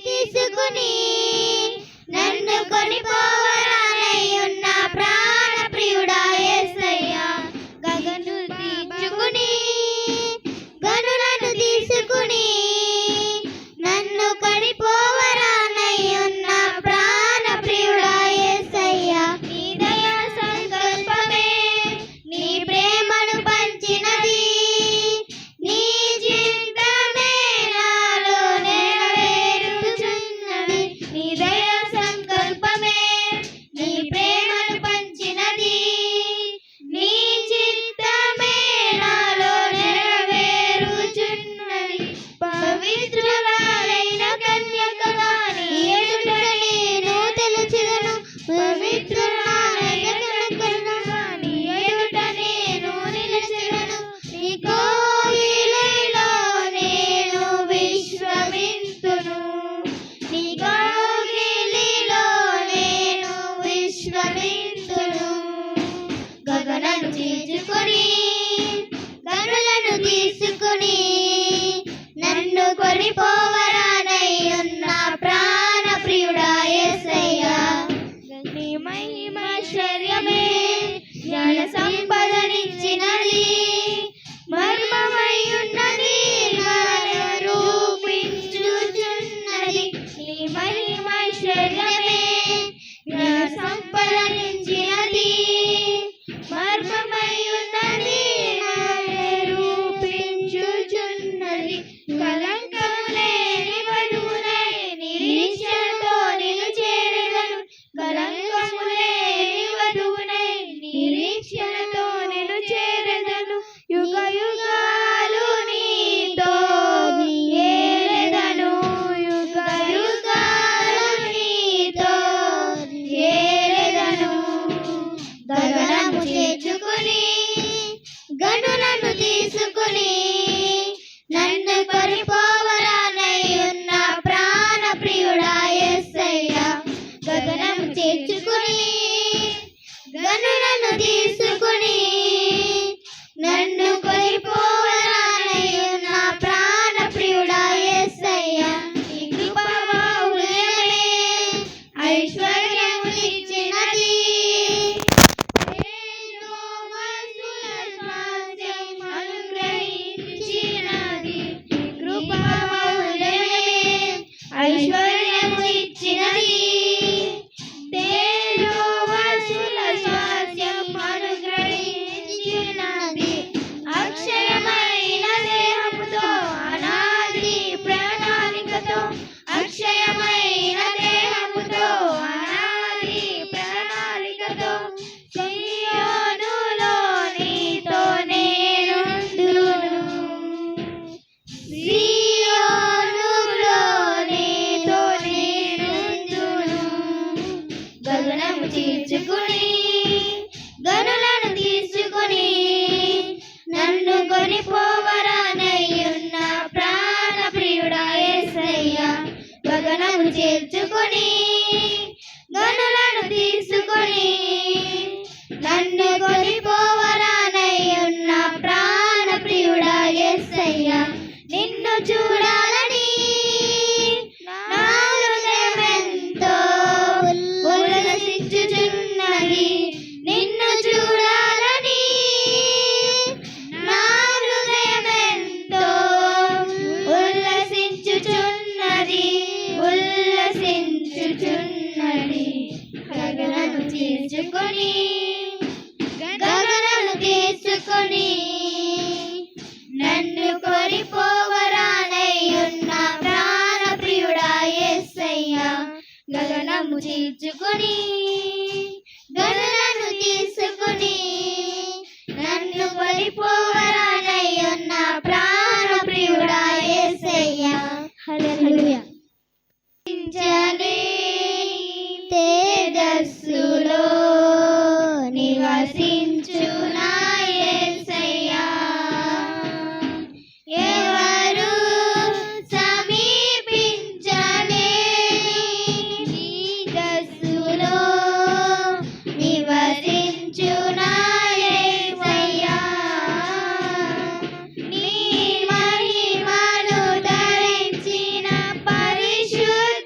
తీసుకుని నన్ను కొనిపోవరానయ్యున్న ప్రాణ ప్రియుడా యేసయ్యా గగను తీర్చుకుని గనులను తీసుకుని నన్ను కొనిపోవరానయ్యున్న ప్రాణ ప్రియుడా యేసయ్యా నీ దయా సంకల్పమే నీ ప్రేమను పంచినది నీ చింతమే నాలో నెరవేరుచున్నది నీ దయా సంకల్పమే నీ ప్రేమను పంచినది నీ చింతమే నాలో నెరవేరుచున్నది పవిత్రురాలైన కన్యకగా నీ ఎదుట నేను తెలుచుదను పవిత్రురాలైన కన్యకగా నీ ఎదుట నేను నిలిచెదను నీ కోగిలిలో నేను విశ్రమింతును నీ కోగిలిలో నేను విశ్రమింతును గగనను తీసుకుని గనులను తీసుకుని నన్ను కొనిపోవరానయ్యున్న ప్రాణ ప్రియుడా యేసయ్యా నీ మహిమైశ్వర్యమే జ్ఞాన సంపదనిచ్చినది మర్మమయ్యున్నది రూపించుచున్నది నీ మహిమైశ్వర్యమే జ్ఞాన సంపదనిచ్చినది మర్మమయ్యున్నది రూపించుచున్నది కలంకము లేని వధువునై నిరీక్షణతో నిలుచేరెదను కలంకము లేని వధువునై నిరీక్షణతో నిలుచేరెదను యుగ యుగాలు నీతో ఏలెదను యుగ యుగాలు నీతో ఏలెదను గగనము చేర్చుకుని గనులను తీసుకుని నన్ను కొనిపోవరానయ్యున్న ప్రాణ ప్రియుడా యేసయ్యా గగనము చేర్చుకుని గనులను తీసుకుని నన్ను కొనిపోవరానయ్యున్న ప్రాణ ప్రియుడా యేసయ్యా నీ కృపా బాహుళ్యమే ఐశ్వర్యమునిచ్చినది అనుగ్రహించినది కృపా బాహుళ్యమే ఐశ్వర్యమునిచ్చినది తేజోవసుల స్వాస్యం అనుగ్రహించినది అక్షయమైన దేహముతో అనాది ప్రణాళికతో అక్షయమైన దేహముతో అనాది ప్రణాళికతో సియోనులో నీతో నేనుందును సియోనులో నీతో నేనుందును గగనము తీర్చుకుని గనులను తీసుకుని నన్ను కొనిపోవరానయ్యున్న ప్రాణ ప్రియుడా యేసయ్యా గగనము చేర్చుకుని గనులను తీసుకుని నన్ను కొనిపోవరానయ్యున్న ప్రాణ ప్రియుడా యేసయ్యా నిన్ను చూడాలని నా హృదయమెంతో ఉల్లసించుచున్నది నిన్ను చూడాలని నా హృదయమెంతో ఉల్లసించుచున్నది ఉల్లసించుచున్నది గగనను తీర్చుకొని గగనను తీసుకొని నన్ను కొనిపోవరానయ్యున్న ప్రాణ ప్రియుడా యేసయ్యా గగనము తీర్చుకొని గనులను తీసుకుని నన్ను కొనిపోవరానయ్యున్న ప్రాణ ప్రియుడా యేసయ్యా హల్లెలూయా తేజస్సులో నివసించు నా యేసయ్యా ఎవరు సమీపించలేని తేజస్సులో నివసించు నా యేసయ్యా నీ మహిమను ధరించిన పరిశుద్ధ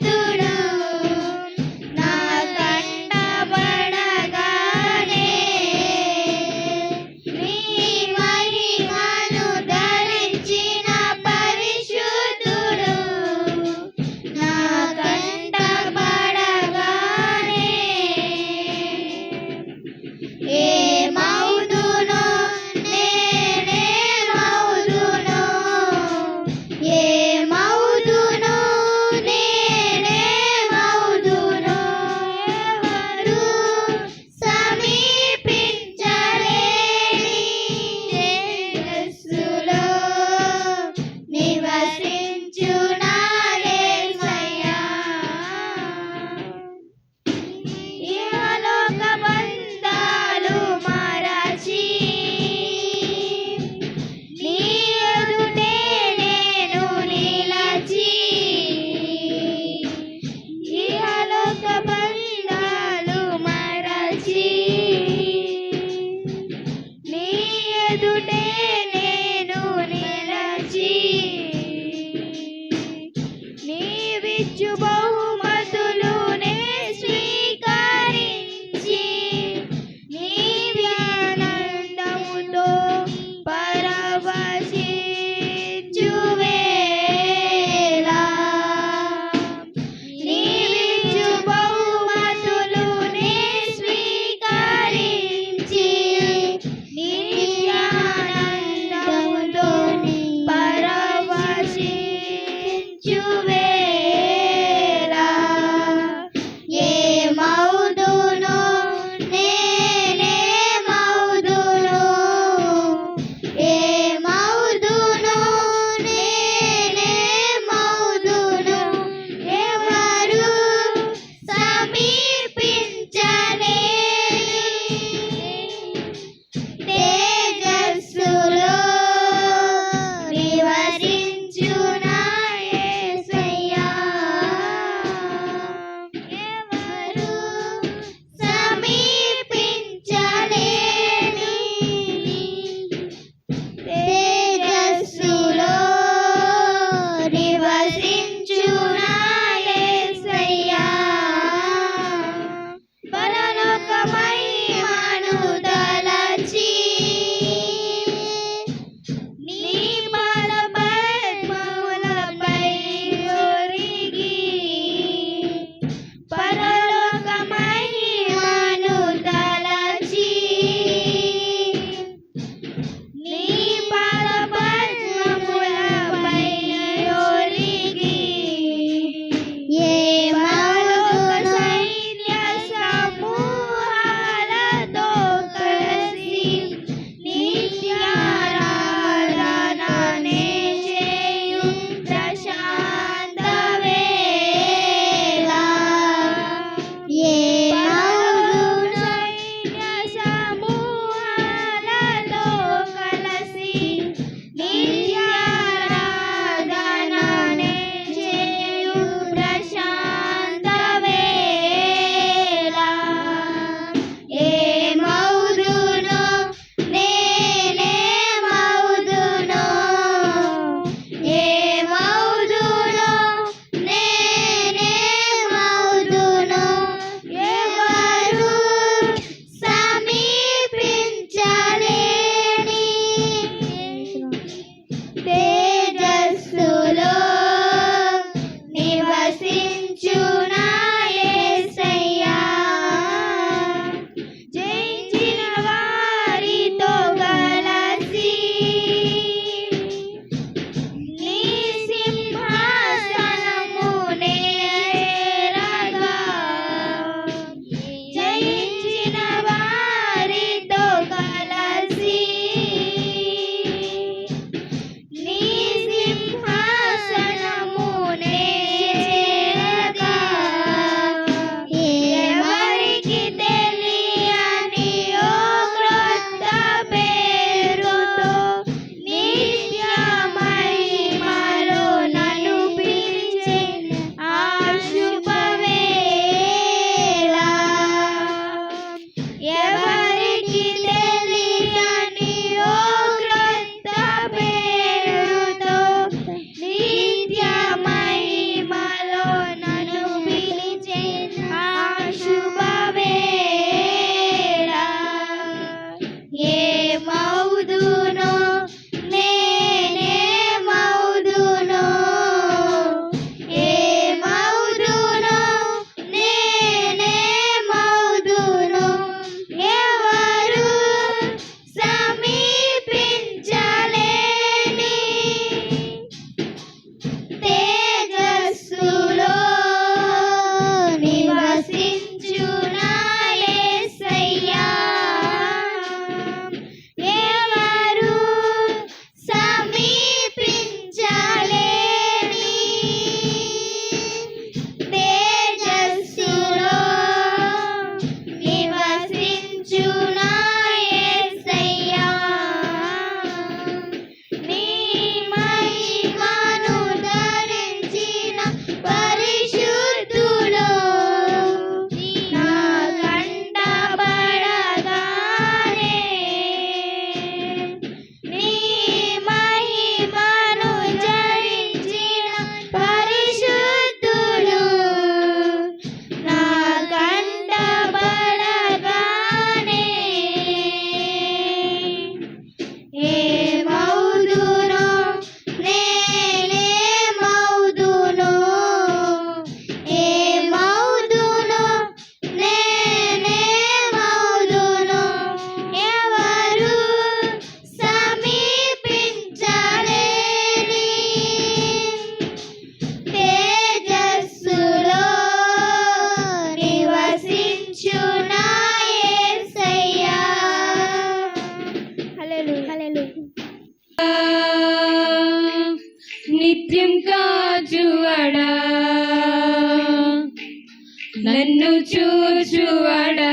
నన్ను చూచువాడా,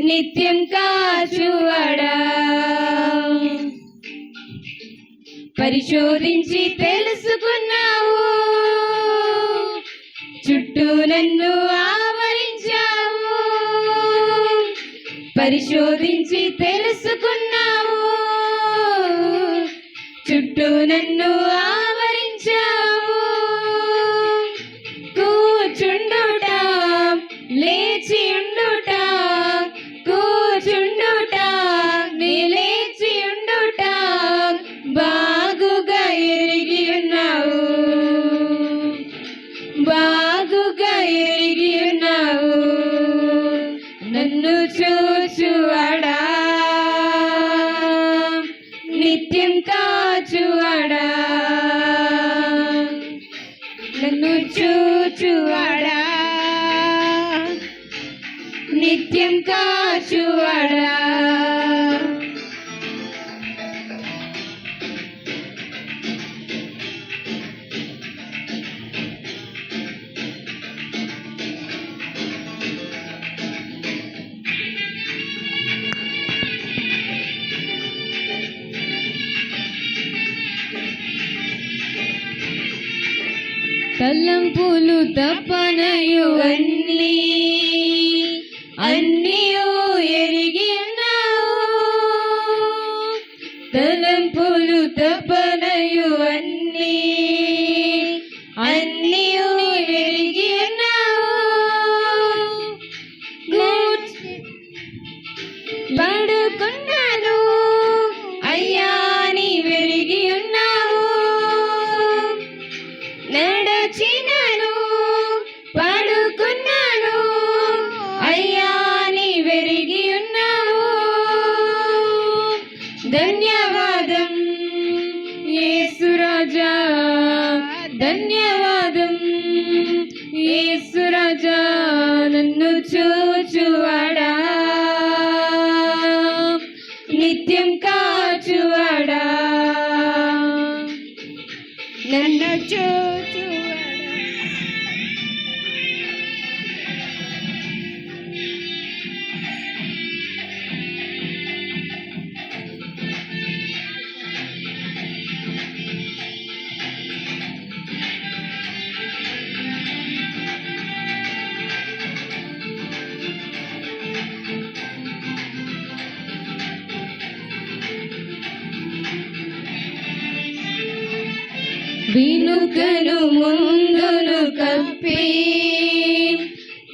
నిత్యం కాచువాడా, పరిశోధించి తెలుసుకున్నావు, చుట్టూ నన్ను ఆవరించావు, పరిశోధించి తెలుసుకున్నావు, చుట్టూ నన్ను ఆవరించావు. కూర్చుండుట, లేచి ఉండుట, కూర్చుండుట, లేచి ఉండుట బాగుగా ఎరిగి ఉన్నావు, బాగుగా ఎరిగి ఉన్నావు. నన్ను చూచువాడా, నిత్యం కాచువాడా, నన్ను చూచువాడా, నిత్యం కాచువాడా. తలంపులు తపనయు అన్నీయు ఎరిగి ఉన్నావు, తలంపులు తపనయు అన్నీయు ఎరిగి ఉన్నావు. పడుకున్నాను అయ్యా నీ వెరిగి ఉన్నావు, నడచినాను పడుకున్నాను అయ్యా నీ వెరిగి ఉన్నావు. ధన్యవాదం యేసురాజా, ధన్యవాదం యేసురాజా. నన్ను చూచువాడా, నిత్యం కాచువాడా, నన్ను చూచువాడా. వెనుకను ముందును కప్పి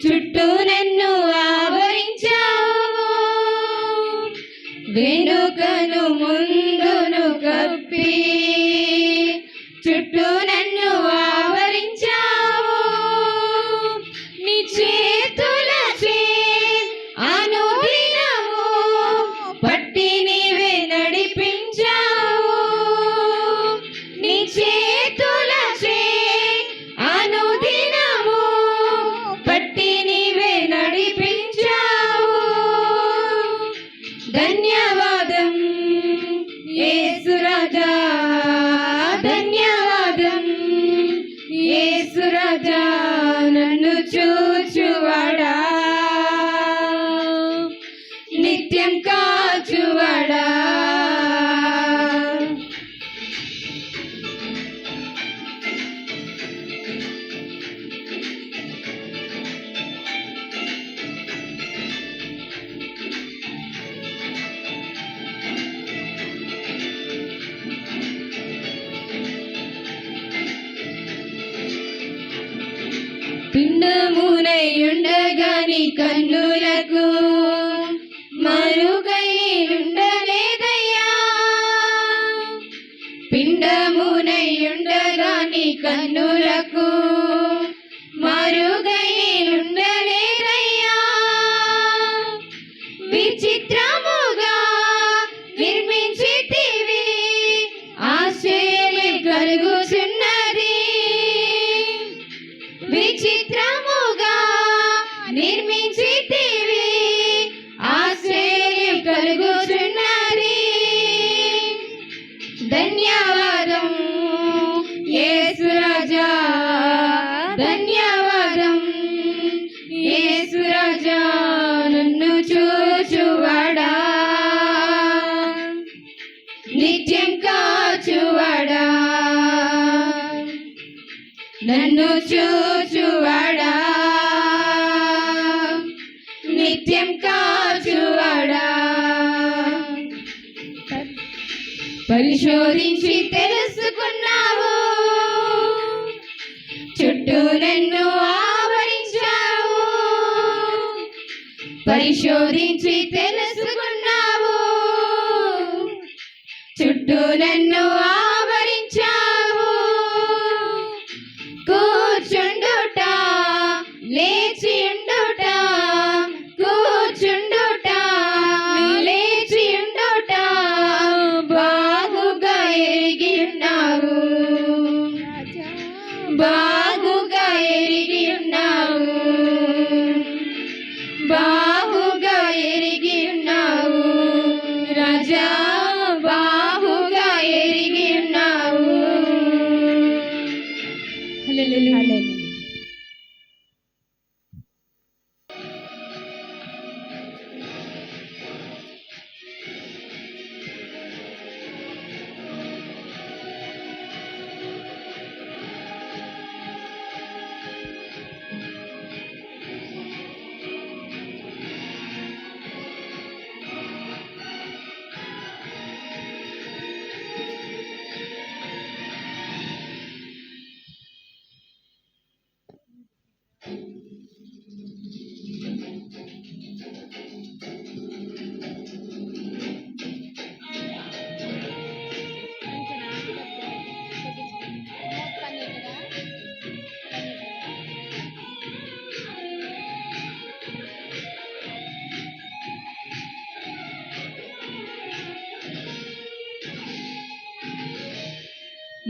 చుట్టూ నన్ను ఆవరించావు, వెనుకను ముందును కప్పి చుట్టూ నన్ను ఆవరించావు. నీ చేతులచే అనుదినము పట్టి నీవే నడిపించావు, నీ చేతులచే అనుదినము పట్టి నీవే నడిపించావు. ధన్యవాదం యేసురాజా, ధన్యవాదం యేసురాజా. నన్ను చూచువాడా, నిత్యం కాచువాడా, పిండమునయుండగాని కన్నులకు మరుగై ఉండలేదయ్యా, పిండమునయుండగాని కన్నులకు మరుగై ఉండలేదయ్యా. విచిత్రముగా నిర్మించితివి, ఆశ్చర్యం కలుగుచున్నది, విచిత్రముగా నిర్మించితివి, ఆశ్చర్యం కలుగుచున్నది. ధన్యవాదం యేసురాజా, ధన్యవాదం. యేసు రాజా నన్ను చూచువాడా, నిత్యం కాచువాడా, నన్ను చూచువాడా, నిత్యం కాచువాడా. పరిశోధించి తెలుసుకున్నావు, చుట్టూ నన్ను ఆవరించావు. పరిశోధించి తెలుసుకున్నావు, చుట్టూ నన్ను ఆవరించావు. కూర్చుండుట, లేచియుండుట, కూర్చుండుట, లేచియుండుట బాగుగా ఎరిగి ఉన్నావు, బాగుగా ఎరిగి ఉన్నావు, బాగుగా ఎరిగి ఉన్నావు. రాజా బాగుగా ఎరిగి ఉన్నావు. హల్లెలూయా.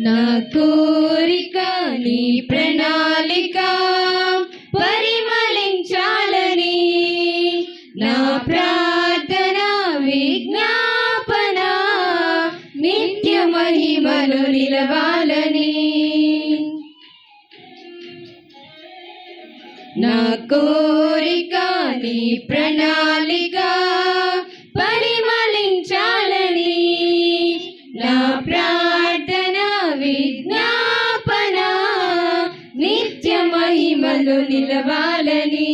నా కోరిక నీ ప్రణాళిక పరిమళించాలని, నా ప్రార్థన విజ్ఞాపన నిత్య మహిమలు నిలవాలని. నా కోరిక నీ ప్రణాళిక పరిమళించాలని, నా ప్రార్థన విజ్ఞాపన నిత్య మహిమలు నిలవాలని.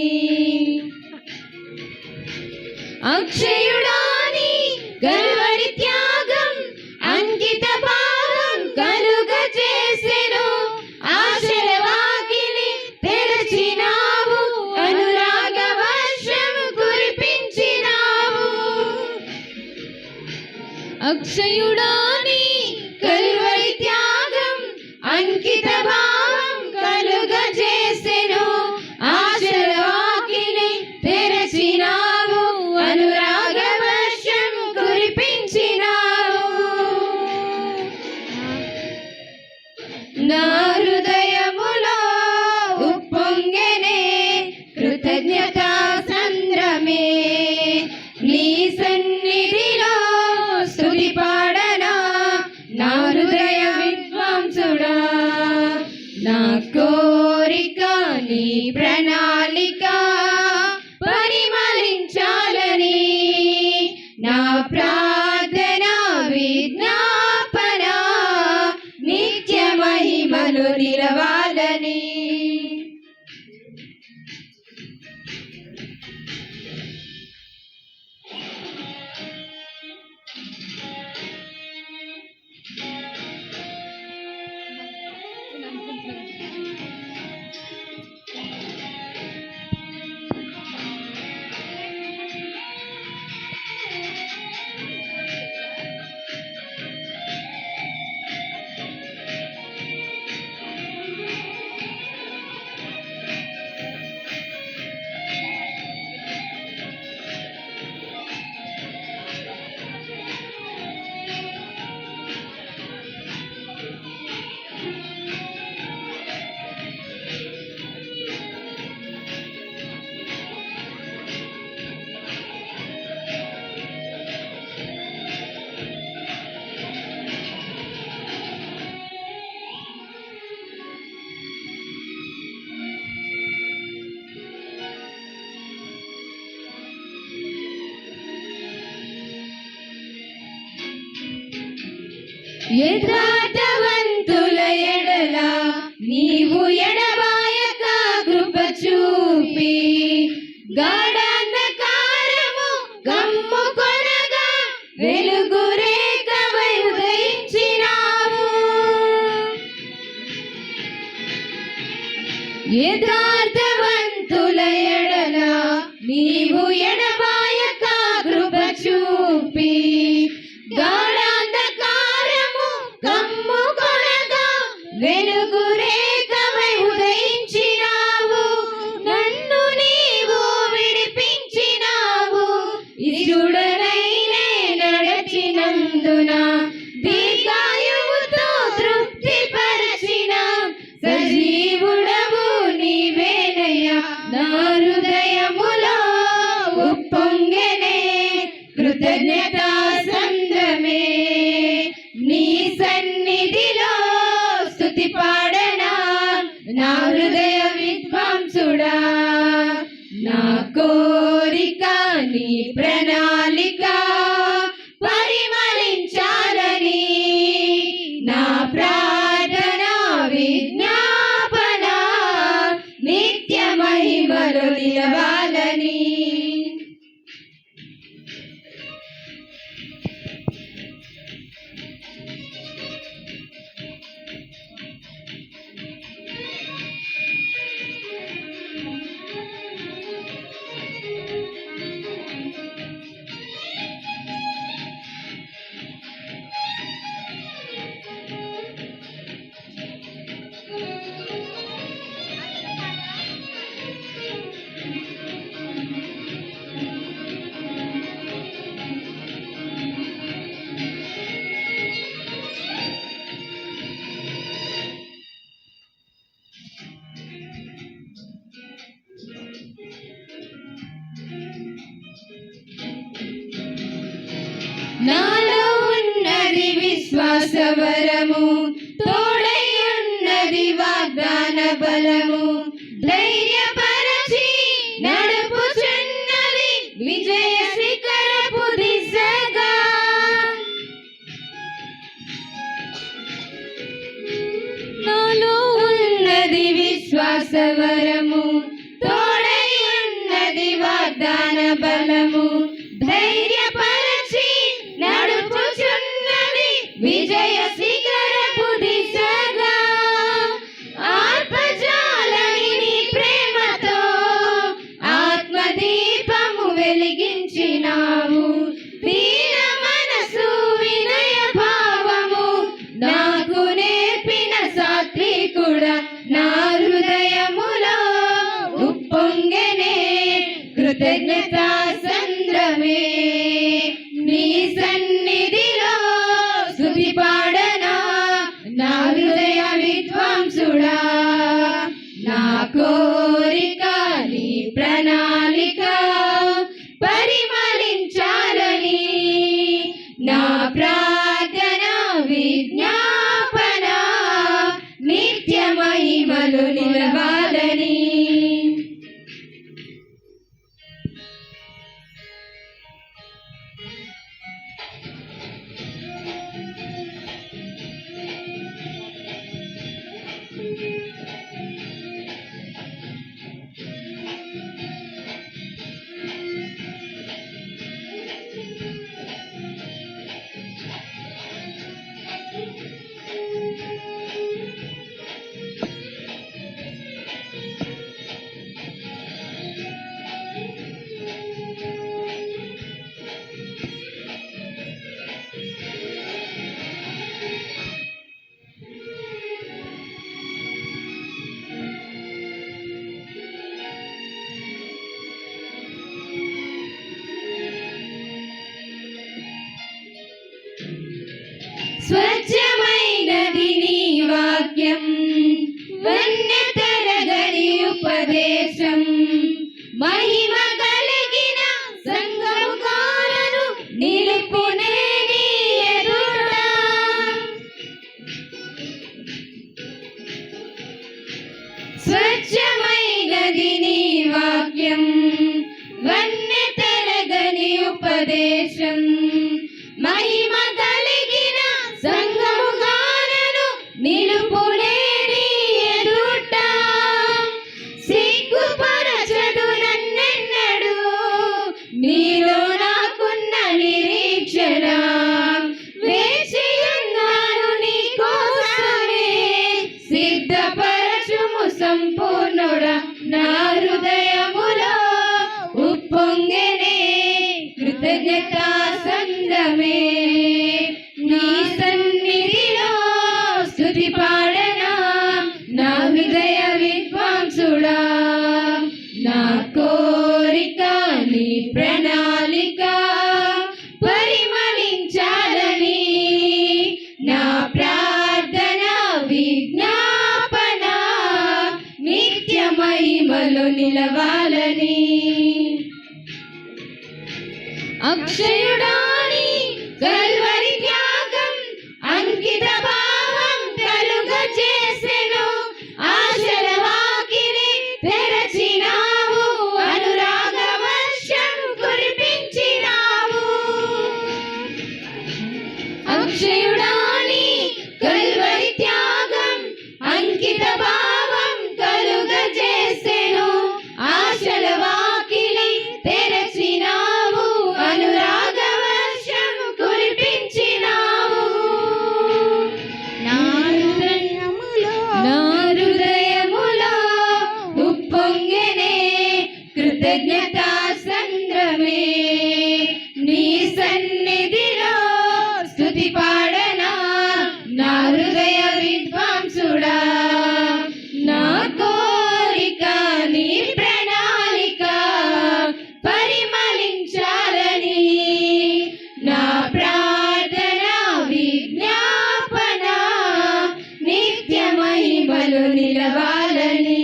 అక్షయుడాని గల్వరి త్యాగం అంకిత భావం కలుగ చేసెను. ఆశల వాకిలి తెరచినావు, అనురాగ వర్షం కురిపించినావు. అక్షయుడాని కల్వరి త్యాగం అంకిత భావం కలుగ చేసెను. ఆశల వాకిలి తెరచినావు, అనురాగ వర్షం కురిపించినావు. నా హృదయములో ఉప్పొంగెనే కృతజ్ఞతా సంద్రమే. నీ సన్నిధిలో స్తుతి పాడనా నా హృదయ విద్వాంసుడా. నా కోరిక నీ ప్రణాళిక పరిమళించాలని, నా ప్రార్థన విజ్ఞాపన నిత్య మహిమలు నిలవాలని. యథార్థవంతుల ఎడల నీవు ఎడబాయక కృప చూపి గాఢాంధకారము కమ్ముకొనగా వెలుగు రేఖవై ఉదయించినావు. యథార్థవంతుల ఎడల నీవు ఎడబాయక కృప చూపి గాఢాంధకారము కమ్ముకొనగా వెలుగు రేఖవై ఉదయించినావు. నన్ను నీవు విడిపించినావు. ఇరుడనైనే నడచినందున దీర్ఘాయువుతో తృప్తి పరచిన సజీవుడవు నీవేనయ్యా. నా హృదయములో ఉప్పొంగెనే కృతజ్ఞతా సంద్రమే. నీ సన్నిధిలో స్తుతి పాడనా నా హృదయ విద్వాంసుడా. నా కోరిక నీ ప్రణాళిక పరిమళించాలని, నా ప్రార్థన విజ్ఞాపన నిత్య మహిమలు నిలవాలని. నాలో ఉన్నది విశ్వాసవరము, తోడై ఉన్నది వాగ్దాన బలము. ధైర్యపరచి నడుపుచున్నది విజయ శిఖరపు దిశగా. నాలో ఉన్నది విశ్వాసవరము, తోడై ఉన్నది వాగ్దాన బలము. ధైర్యపరచి నడుపుచున్నది విజయ శిఖరపు దిశగా. ఆత్మజాలని నీ ప్రేమతో ఆత్మదీపము వెలిగించినావు. దీన మనసు వినయ భావము నాకు నేర్పిన సాత్వికుడా. నా హృదయములో ఉప్పొంగెనే కృతజ్ఞతా సంద్రమే. నీ సన్నిధిలో స్తుతి పాడనా నా హృదయ విద్వాంసుడా. నా కోరిక నీ ప్రణాళిక పరిమళించాలని, నా ప్రార్థన విజ్ఞాపన నిత్య మహిమలు నిలవాలని. స్వచ్ఛమైనది నీ వాక్యం, వన్నె తరగని ఉపదేశం. మహిమ కలిగిన సంగముఖాలను నిలుపునే నీ ఎదుట. స్వచ్ఛమైనది నీ వాక్యం, వన్నె తరగని ఉపదేశం. మహిమ కలిగిన సంగము సంపూర్ణుడా నా హృదయములో ఉప్పొంగెనే కృతజ్ఞతా సంద్రమే నీ సన్నిధిలో స్తుతి పాడనా నా హృదయ విద్వాంసుడా నా కోరిక నీ ప్రణాళిక పరిమళించాలని నా ప్రార్థన విజ్ఞాపన నిత్య మహిమలో నిలవాలని అక్షయుడాని కల్వరి త్యాగం అంకిత భావం కలుగ చేసెను ఆశల వాకిలి తెరచినావు అనురాగ వర్షం కురిపించినావు అక్షయుడాని కల్వరి త్యాగం అంకిత భావం కలుగ చేసెను ఆశల వాకిలి తెరచినావు అనురాగ వర్షం కురిపించినావు నా హృదయములో ఉప్పొంగెనే కృతజ్ఞతా సంద్రమే నీ సన్నిధిలో స్తుతి పాడనా నా హృదయ విద్వాంసుడా నా కోరిక నీ ప్రణాళిక పరిమళించాలని నా ప్రార్థన విజ్ఞాపన నిత్య మహిమలు నిలవాలని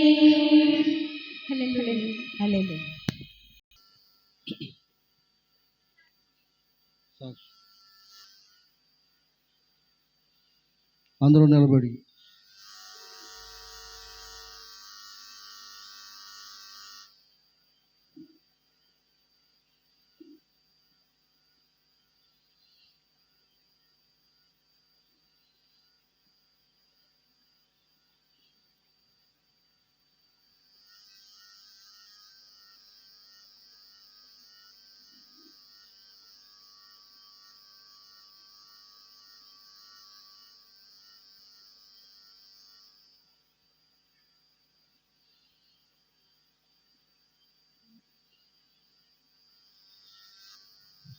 అందరూ నిలబడి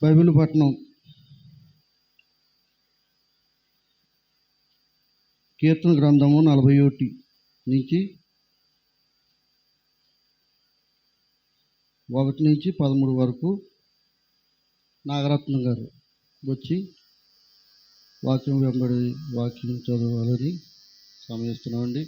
బైబిల్ పట్టణం కీర్తన గ్రంథము 41 నుంచి 1 నుంచి 13 వరకు నాగరత్నం గారు వచ్చి వాక్యం వెంబడి వాక్యం చదవాలని సమయిస్తున్నామండి.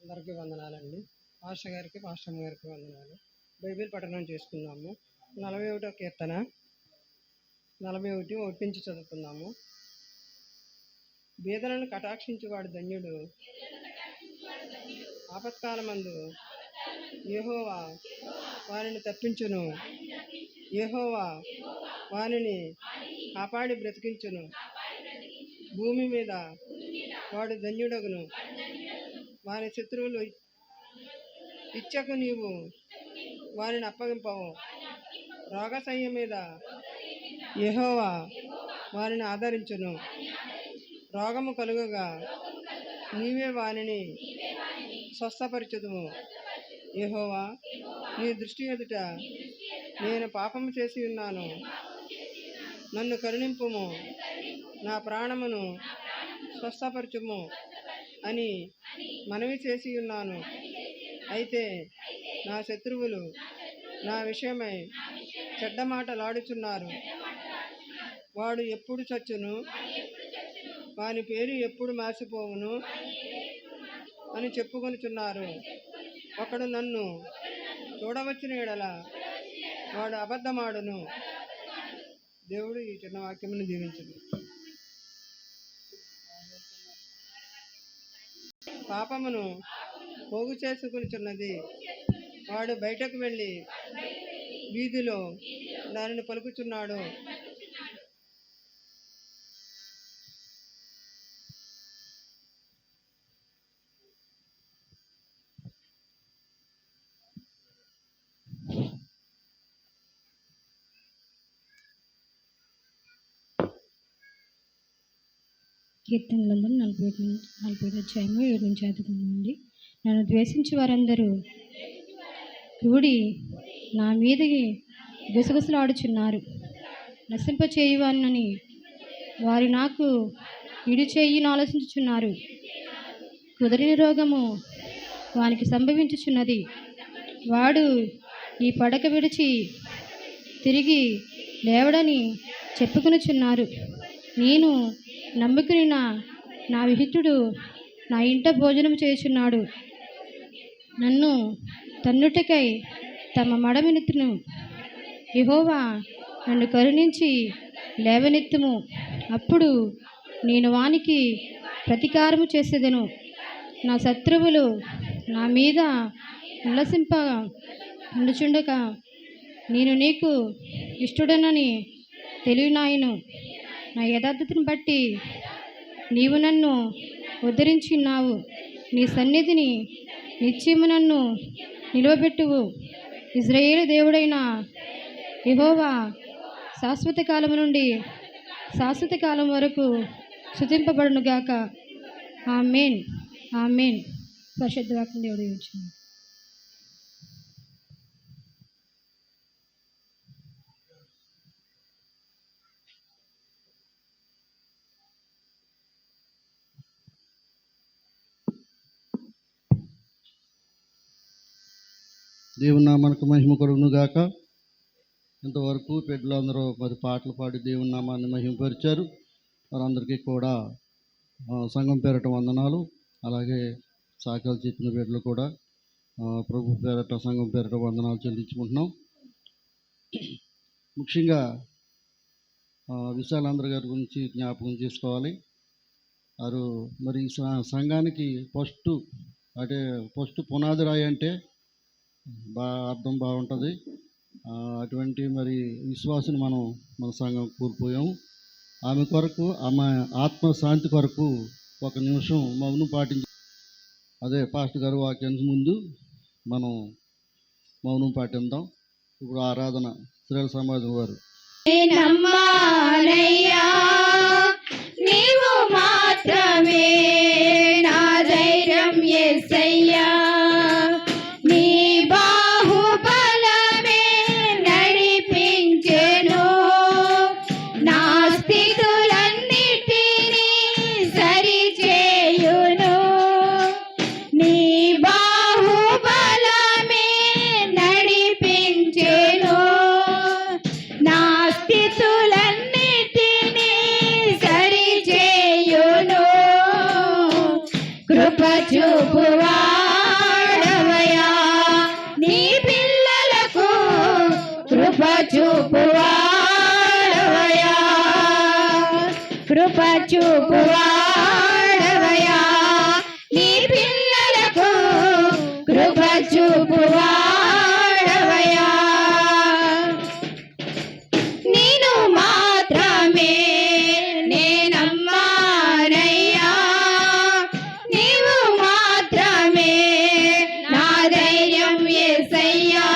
అందరికీ వందనాలండి. పాస్టర్ గారికి పాస్టమ్ గారికి వందనాలు. బైబిల్ పఠనం చేసుకున్నాము. 41వ కీర్తన 41 నుంచి చదువుకుందాము. బీదలను కటాక్షించువాడు ధన్యుడు. ఆపత్కాలమందు యెహోవా వారిని తప్పించును. యెహోవా వారిని కాపాడి బ్రతికించును. భూమి మీద వాడు ధన్యుడగును. వారి శత్రువులు ఇచ్చకు నీవు వారిని అప్పగింపవు. రోగశయ్య మీద యెహోవా వారిని ఆదరించును. రోగము కలుగగా నీవే వారిని స్వస్థపరచుదువు. యెహోవా నీ దృష్టి ఎదుట నేను పాపము చేసి ఉన్నాను. నన్ను కరుణింపుము, నా ప్రాణమును స్వస్థపరచుము అని మనవి చేసి ఉన్నాను. అయితే నా శత్రువులు నా విషయమై చెడ్డ మాటలాడుచున్నారు. వాడు ఎప్పుడు చచ్చును, వాని పేరు ఎప్పుడు మాసిపోవును అని చెప్పుకొనుచున్నారు. ఒకడు నన్ను చూడవచ్చిన ఎడల వాడు అబద్ధమాడును. దేవుడు ఈ చిన్న వాక్యమును దీవించును. పాపమును పోగు చేసుకునిచున్నది. వాడు బయటకు వెళ్ళి వీధిలో దానిని పలుకుచున్నాడు. కీర్తన గ్రంథం 45 అధ్యాయము 7 నుంచి చదువుకుందామండి. నన్ను ద్వేషించి వారందరూ కూడి నా మీదకి గుసగుసలాడుచున్నారు. నశింపచేయువానని వారు నాకు ఇడు చేయును ఆలోచించుచున్నారు. కుదరని రోగము వానికి సంభవించుచున్నది. వాడు ఈ పడక విడిచి తిరిగి లేవడని చెప్పుకొనుచున్నారు. నేను నమ్ముకుని నా విహితుడు నా ఇంట భోజనం చేయుచున్నాడు. నన్ను తన్నుటకై తమ మడమెత్తును. యెహోవా నన్ను కరుణించి లేవనెత్తుము. అప్పుడు నేను వానికి ప్రతీకారము చేసేదను. నా శత్రువులు నా మీద ఉల్లసింప ఉండుచుండక నేను నీకు ఇష్టడనని తెలియనాయను. నా యథార్థతను బట్టి నీవు నన్ను ఉద్ధరించున్నావు. నీ సన్నిధిని నిత్యము నన్ను నిలువబెట్టువు. ఇశ్రాయేలు దేవుడైన యెహోవా శాశ్వత కాలము నుండి శాశ్వత కాలం వరకు స్తుతింపబడునుగాక. ఆమేన్, ఆమేన్. పరిశుద్ధ వాక్యం దేవుడు దీవించును. దేవుని నామానికి మహిమ కలుగును గాక. ఇంతవరకు పెద్దలందరూ మరి పాటలు పాడి దేవుని నామాన్ని మహిమపరిచారు. వారందరికీ కూడా సంఘం పేరట వందనాలు. అలాగే సాకాలు చెప్పిన బిడ్డలు కూడా ప్రభు పేరట సంఘం పేరట వందనాలు చెల్లించుకుంటున్నాం. ముఖ్యంగా విశాలాంధ్ర గారి గురించి జ్ఞాపకం చేసుకోవాలి. వారు మరి సంఘానికి ఫస్ట్ పునాది రాయి అంటే అర్థం బాగుంటుంది. అటువంటి మరి విశ్వాసం మన సంఘం కోల్పోయాము. ఆమె కొరకు, ఆమె ఆత్మశాంతి కొరకు ఒక నిమిషం మౌనం పాటించి, అదే పాస్టర్ గారు వాక్యానికి ముందు మనం మౌనం పాటిద్దాం. ఇప్పుడు ఆరాధన స్త్రీల సమాజం వారు. నమ్మానయ్యా నీవు మాత్రమే నా ధైర్యం యేసయ్యా. నీ బాహుబలమే నడిపించెను. నా స్థితులన్నిటినీ సరిచేయును. నీ బాహుబలమే నడిపించెను. నా స్థితులన్నిటినీ సరిచేయును. కృప చూపువాడవయా నీ పిల్లలకు. కృప చూపువాడవయా, కృప చూపువాడవయా నీ పిల్లలకు. కృప చూపువాడవయా. నేను మాత్రమే నేనమ్మానయ్యా. నీవు మాత్రమే నా ధైర్యం యేసయ్యా.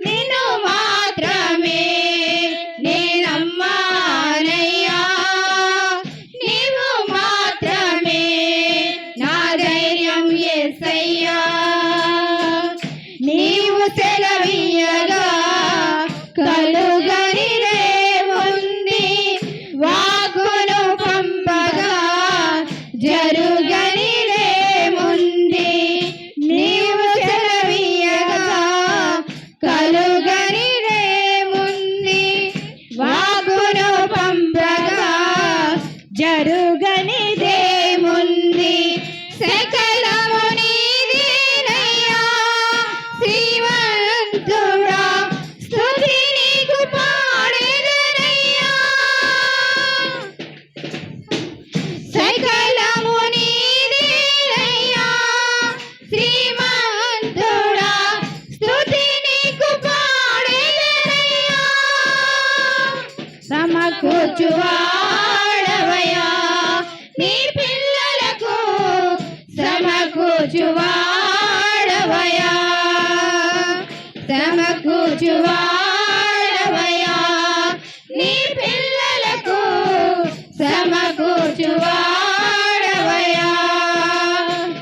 నిన్ను మాత్రమే నేనమ్మానయ్యా. నీవు సమకూర్చువాడవయ్యా నీ పిల్లలకు సమకూర్చువాడవయ్యా సమకూర్చువాడవయ్యా నీ పిల్లలకు సమకూర్చువాడవయ్యా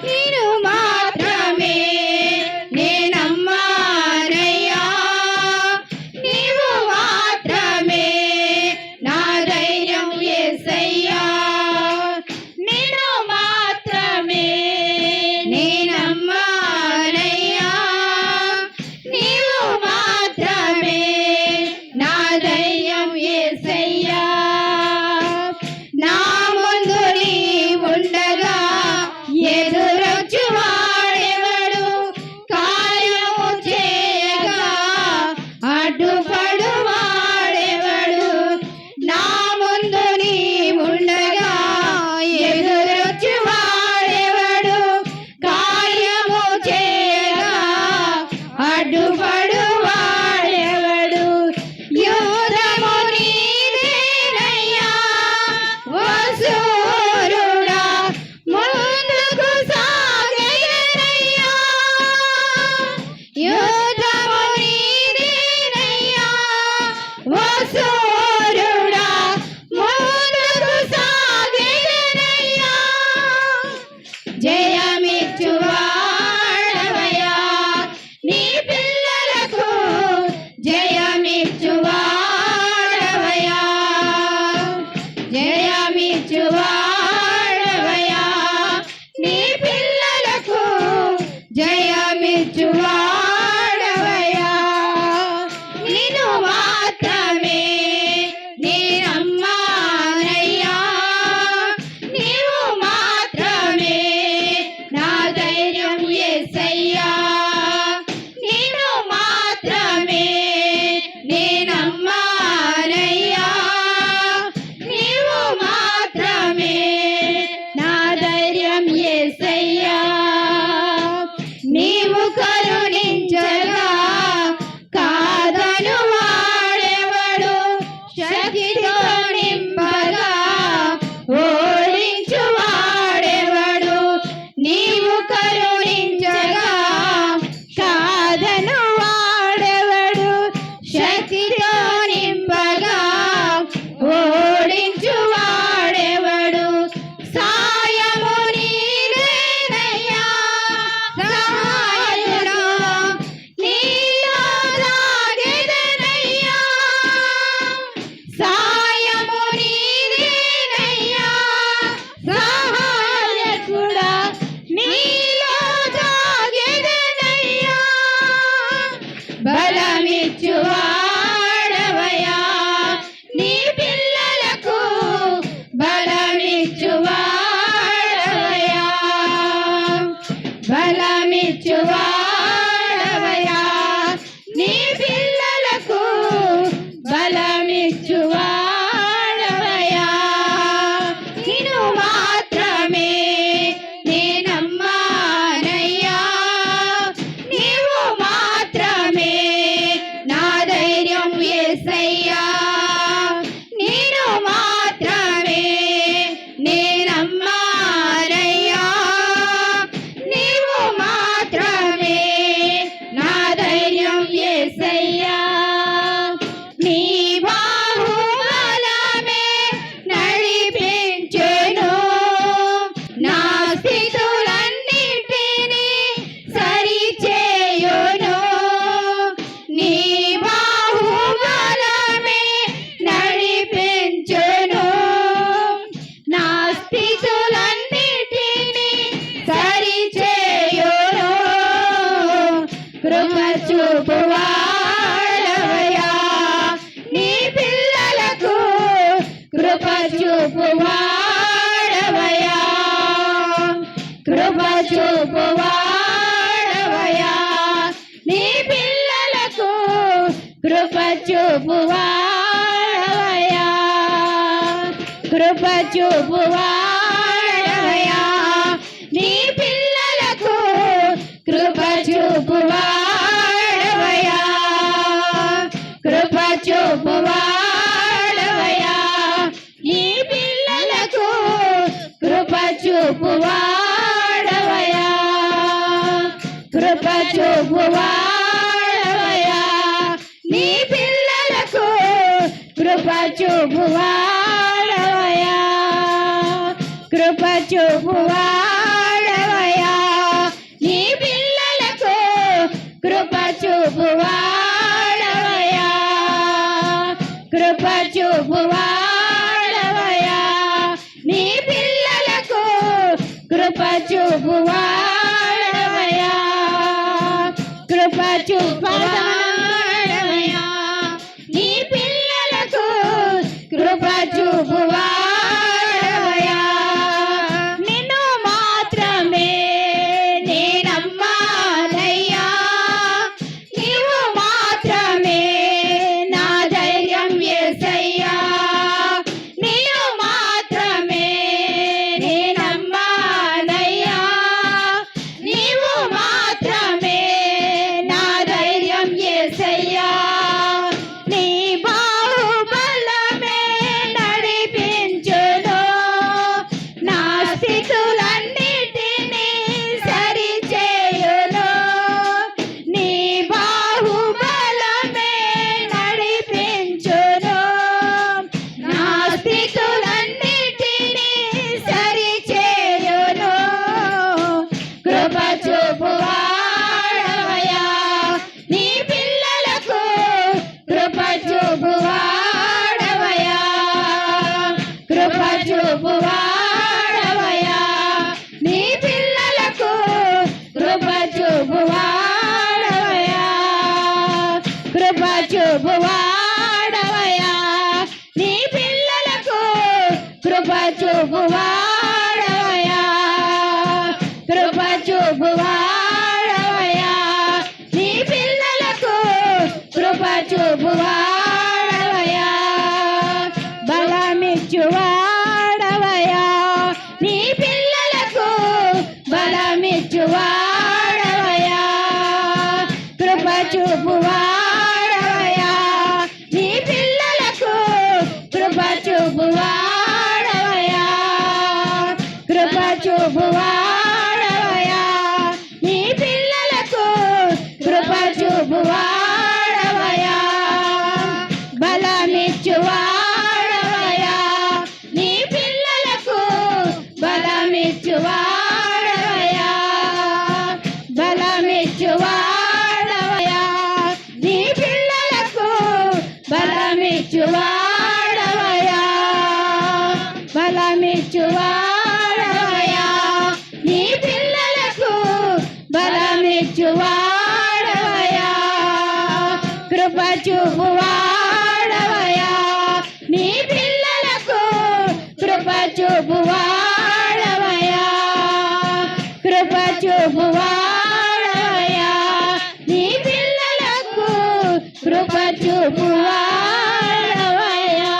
నేను మాత్రమే నేనమ్మానయ్యా నీవు మాత్రమే నా ధైర్యం యేసయ్యా నేను మాత్రమే నేనమ్మానయ్యా నీవు మాత్రమే నా ధైర్యం యేసయ్యా నా ముందు నీ ఉండగా ఎదురొచ్చు వాడెవడు కార్యము చేయగా అడ్డుపడు వాడెవడు నా ముందు నీ ఉండగా ఎదురొచ్చు వాడెవడు కార్యము చేయగా అడ్డుపడు వాడెవడు యుద్ధము నీదేనయ్యా ఓ సూర్యుడా ముందుకు సాగెదనయ్యా యుద్ధము నీదేనయ్యా ఓ సూర్యుడా ముందుకు సాగెదనయ్యా జయమిచ్చువాడవయ్యా నీ పిల్లలకు జయమిచ్చువాడవయ్యా జయమిచ్చువాడవయ్యా నీ పిల్లలకు జయమిచ్చువాడవయ్యా నిన్ను మాత్రమే నేనమ్మానయ్యా నీవు మాత్రమే నా ధైర్యం యేసయ్యా నిన్ను మాత్రమే నేనమ్మానయ్యా నీవు మాత్రమే నా ధైర్యం యేసయ్యా నీవు కరుణించగా కాదను వాడెవడు శక్తితో నింపగా ఓడించు వాడెవడు నీవు కరుణించగా కాదను వాడెవడు శక్తితో నింపగా ఓడించు వాడెవడు సాయము నీదేనయ్యా సహాయుడా నీలో దాగెదనయ్యా సాయము నీదేనయ్యా సహాయకుడా నీలో దాగెదనయ్యా బలమిచ్చువాడవయ్యా నీ పిల్లలకు బలమిచ్చువాడవయ్యా బలమిచ్చువాడవయ్యా నీ పిల్లలకు బలమిచ్చువాడవయ్యా నిన్ను మాత్రమే నేనమ్మానయ్యా నీవు మాత్రమే నా ధైర్యం యేసయ్యా నేను మాత్రమే నేనమ్మానయ్యా నీవు మాత్రమే నా ధైర్యం యేసయ్యా నీ బాహుబలమే నడిపించెను నా స్థితులన్నిటినీ సరిచేయును నీ బాహుబలమే నడిపించెను నా స్థితులన్నిటినీ సరిచేయును కృప చూపువాడవయ్యా నీ పిల్లలకు కృప చూపువాడవయ్యా కృప చూపువాడవయ్యా నీ పిల్లలకు కృప చూపువాడవయ్యా కృప చూపువాడవయ్యా నీ పిల్లలకు కృప చూపువాడవయ్యా కృప చూపువాడవయ్యా చూపువాడవయ్యా కృప చూపువాడవయ్యా నీ పిల్లలకు కృప చూపువాడవయ్యా కృప చూపువాడవయ్యా నీ పిల్లలకు కృప చూపువాడవయ్యా కృప చూపువాడవయ్యా నీ పిల్లలకు కృప చూపువాడవయ్యా నిన్ను మాత్రమే నేనమ్మానయ్యా నీవు మాత్రమే నా ధైర్యం యేసయ్యా నిన్ను మాత్రమే నేనమ్మానయ్యా నీవు మాత్రమే నా ధైర్యం యేసయ్యా నీ బాహుబలమే నడిపించును నా స్థితులన్నిటినీ సరిచేయును నీ బాహుబలమే నడిపించును నా స్థితులన్నిటినీ సరిచేయును కృప చూపువాడవయ్యా నీ పిల్లలకు కృప చూపువాడవయ్యా కృప చూపువాడవయ్యా నీ పిల్లలకు కృప చూపువాడవయ్యా కృప చూపువాడవయ్యా నీ పిల్లలకు కృప చూపువాడవయ్యా కృప చూపువాడవయ్యా నీ పిల్లలకు కృప చూపువాడవయ్యా బలమిచ్చువాడవయ్యా నీ పిల్లలకు బలమిచ్చువాడవయ్యా కృప చూపువాడవయ్యా నీ పిల్లలకు కృప చూపువాడవయ్యా కృప చూపువాడవయ్యా నీ పిల్లలకు కృప చూపువాడవయ్యా బలమిచ్చువాడవయ్యా నీ పిల్లలకు బలమిచ్చువాడవయ్యా బలమిచ్చువాడవయ్యా నీ పిల్లలకు బలమిచ్చువాడవయ్యా బలమిచ్చువాడవయ్యా నీ పిల్లలకు బలమిచ్చువాడవయ్యా కృప చూపువాడవయ్యా నీ పిల్లలకు కృప చూపువాడవయ్యా కృప చూపువాడవయ్యా నీ పిల్లలకు కృప చూపువాడవయ్యా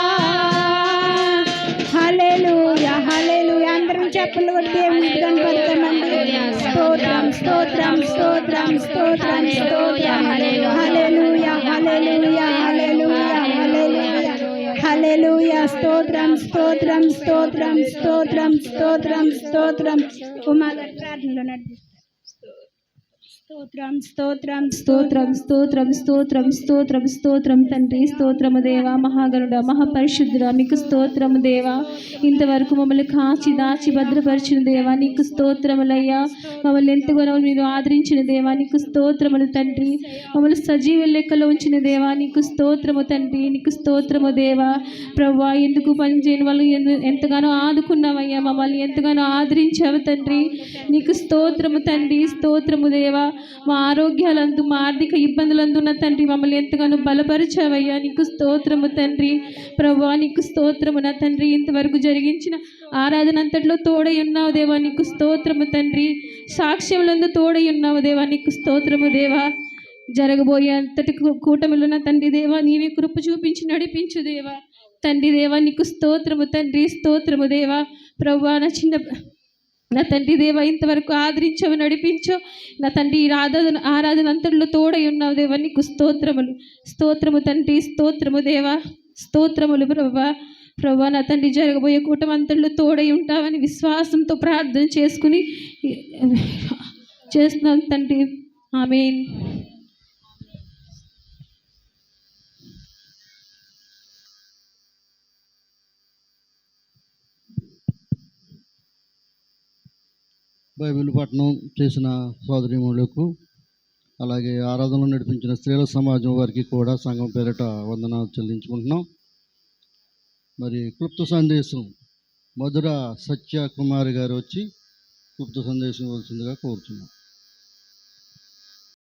హల్లెలూయా హల్లెలూయా అందరం చెప్పులు కొట్టి దేవుని కనపడతామండి స్తోత్రం స్తోత్రం స్తోత్రం స్తోత్రం స్తోత్రం హల్లెలూయా హల్లెలూయా హల్లెలూయా హల్లెలూయా హల్లెలూయా స్తోత్రం స్తోత్రం స్తోత్రం స్తోత్రం స్తోత్రం స్తోత్రం ఉమాగారి ప్రార్థనలో నడిపిస్తాం స్తోత్రం స్తోత్రం స్తోత్రం స్తోత్రం స్తోత్రం స్తోత్రం స్తోత్రం తండ్రి స్తోత్రము దేవా మహాగరుడ మహాపరిశుద్ధుడా మీకు స్తోత్రము దేవా ఇంతవరకు మమ్మల్ని కాచి దాచి భద్రపరిచిన దేవా నీకు స్తోత్రములయ్యా మమ్మల్ని ఎంతగానో మీరు ఆదరించిన దేవా నీకు స్తోత్రములు తండ్రి మమ్మల్ని సజీవ లెక్కలో ఉంచిన దేవా నీకు స్తోత్రము తండ్రి నీకు స్తోత్రము దేవా ప్రభువా ఎందుకు పనిచేయని వాళ్ళు ఎంతగానో ఆదుకున్నావయ్యా మమ్మల్ని ఎంతగానో ఆదరించావు తండ్రి నీకు స్తోత్రము తండ్రి స్తోత్రము దేవా మా ఆరోగ్యాలందు మా ఆర్థిక ఇబ్బందులందు ఉన్న తండ్రి మమ్మల్ని ఎంతగానో బలపరిచావయ్యా నీకు స్తోత్రము తండ్రి ప్రభువా నీకు స్తోత్రము నా తండ్రి ఇంతవరకు జరిగించిన ఆరాధన అంతట్లో తోడై ఉన్నావు దేవా నీకు స్తోత్రము తండ్రి సాక్ష్యములందు తోడై ఉన్నావు దేవా నీకు స్తోత్రము దేవా జరగబోయే అంతటి కూటమిలో నా తండ్రి దేవా నీవే కృప చూపించి నడిపించు దేవా తండ్రి దేవా నీకు స్తోత్రము తండ్రి స్తోత్రము దేవా ప్రభువా నా తండ్రి దేవా ఇంతవరకు ఆదరించవు నడిపించు నా తండ్రి ఆరాధన అంతట్లో తోడై ఉన్నావు దేవా నీకు స్తోత్రములు స్తోత్రము తండ్రి స్తోత్రము దేవా స్తోత్రములు ప్రభా నా తండ్రి జరగబోయే కూటమంతల్లో తోడై ఉంటావని విశ్వాసంతో ప్రార్థన చేసుకుని చేస్తున్నాను తండ్రి ఆమేన్. బైబిల్ పఠనం చేసిన సోదరీమణులకు, అలాగే ఆరాధనలో నడిపించిన స్త్రీల సమాజం వారికి కూడా సంఘం పేరిట వందనాలు చెల్లించుకుంటున్నాం. మరి క్లుప్త సందేశం మధుర సత్య కుమారి గారు వచ్చి క్లుప్త సందేశం ఇవ్వాల్సిందిగా కోరుతున్నాం.